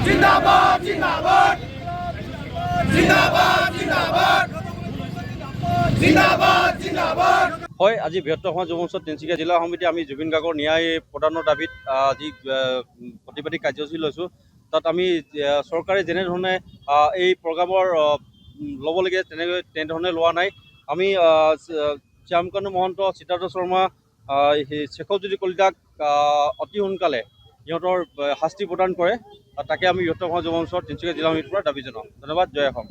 জিন্দাবাদ জিন্দাবাদ জিন্দাবাদ জিন্দাবাদ জিন্দাবাদ জিন্দাবাদ। হয়, আজি বৃহত্তৰ সমাজ যুৱ মঞ্চ তিনিচুকীয়া জিলা সমিতি আমি জুবিন গাৰ্গৰ ন্যায় প্ৰদানৰ দাবীত আজি প্ৰতিবাদী কাৰ্যসূচী লৈছোঁ। তাত আমি চৰকাৰে যেনেধৰণে এই প্ৰগ্ৰামৰ ল'বলগীয়া তেনেধৰণে লোৱা নাই। আমি শ্যামকানু মহন্ত, সিদ্ধাৰ্থ শৰ্মা, শেখৰজ্যোতি কলিতাক অতি সোনকালে সিহঁতৰ শাস্তি প্ৰদান কৰে, তাকে আমি বৃহত্তৰ সমাজ যুৱ মঞ্চৰ তিনিচুকীয়া জিলা সমিতিৰ পৰা দাবী জনাওঁ। ধন্যবাদ। জয় অসম।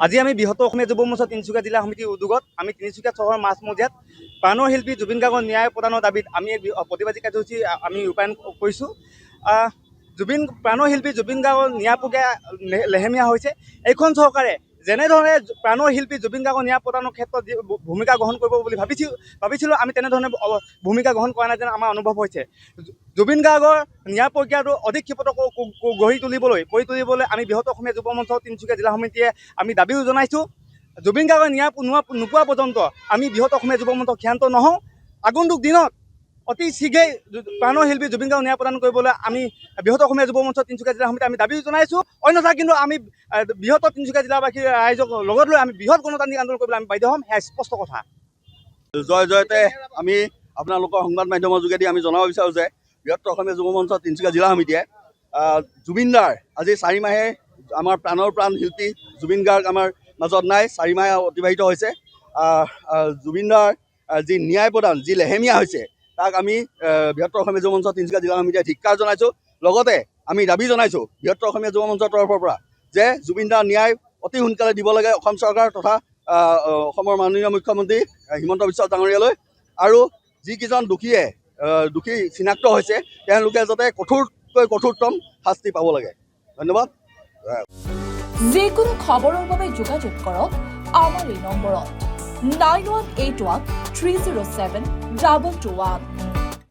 আজি আমি বৃহত্তৰ অসমীয়া যুৱ মঞ্চ তিনিচুকীয়া জিলা সমিতিৰ উদ্যোগত আমি তিনিচুকীয়া চহৰৰ মাজমজিয়াত প্ৰাণৰ শিল্পী জুবিন গাৰ্গৰ ন্যায় প্ৰদানৰ দাবীত আমি প্ৰতিবাদী কাৰ্যসূচী আমি ৰূপায়ণ কৰিছোঁ। প্ৰাণৰ শিল্পী জুবিন গাৰ্গৰ ন্যায় প্ৰক্ৰিয়া লেহেমীয়া হৈছে। এইখন চৰকাৰে যেনেধৰণে প্ৰাণৰ শিল্পী জুবিন গাৰ্গৰ ন্যায় প্ৰদানৰ ক্ষেত্ৰত যি ভূমিকা গ্ৰহণ কৰিব বুলি ভাবিছিলোঁ আমি তেনেধৰণে ভূমিকা গ্ৰহণ কৰা নাই যেন আমাৰ অনুভৱ হৈছে। জুবিন গাৰ্গৰ ন্যায় প্ৰক্ৰিয়াটো অধিক ক্ষিপ্ৰ কৰি তুলিবলৈ আমি বৃহত্তৰ অসমীয়া যুৱ মঞ্চ তিনিচুকীয়া জিলা সমিতিয়ে আমি দাবীও জনাইছোঁ। জুবিন গাৰ্গৰ ন্যায় নোপোৱা পৰ্যন্ত আমি বৃহত্তৰ অসমীয়া যুৱ মঞ্চ ক্ষান্ত নহওঁ। আগন্তুক দিনত অতি শীঘ্ৰেই প্ৰাণৰ শিল্পী জুবিন গাৰ্গক ন্যায় প্ৰদান কৰিবলৈ আমি বৃহত্তৰ অসমীয়া যুৱ মঞ্চ তিনিচুকীয়া জিলা সমিতি আমি দাবী জনাইছোঁ। অন্যথা কিন্তু আমি বৃহত্তৰ তিনিচুকীয়া জিলাবাসীৰ ৰাইজক লগত লৈ আমি বৃহৎ গণতান্ত্ৰিক আন্দোলন কৰিবলৈ আমি বাধ্য হ'ম, সেয়া স্পষ্ট কথা। জয়তে আমি আপোনালোকৰ সংবাদ মাধ্যমৰ যোগেদি আমি জনাব বিচাৰোঁ যে বৃহত্তৰ অসমীয়া যুৱ মঞ্চ তিনিচুকীয়া জিলা সমিতিয়ে জুবিনদাৰ আজি 4 মাহে আমাৰ প্ৰাণৰ প্ৰাণ শিল্পী জুবিন গাৰ্গ আমাৰ মাজত নাই। 4 মাহে অতিবাহিত হৈছে। জুবিনদাৰ যি ন্যায় প্ৰদান যি লেহেমীয়া হৈছে তাক আমি বৃহত্তৰ অসমীয়া যুৱ মঞ্চ তিনিচুকীয়া জিলা সমিতিয়ে ধিক্কাৰ জনাইছোঁ। লগতে আমি দাবী জনাইছোঁ বৃহত্তৰ অসমীয়া যুৱ মঞ্চৰ তৰফৰ পৰা যে জুবিনদাৰ ন্যায় অতি সোনকালে দিব লাগে অসম চৰকাৰ তথা অসমৰ মাননীয় মুখ্যমন্ত্ৰী হিমন্ত বিশ্ব ডাঙৰীয়ালৈ। আৰু যিকেইজন দোষী চিনাক্ত হৈছে তেওঁলোকে যাতে কঠোৰতকৈ কঠোৰতম শাস্তি পাব লাগে। ধন্যবাদ। যিকোনো খবৰৰ বাবে যোগাযোগ কৰক আমাৰ এই নম্বৰত 9181 307 221।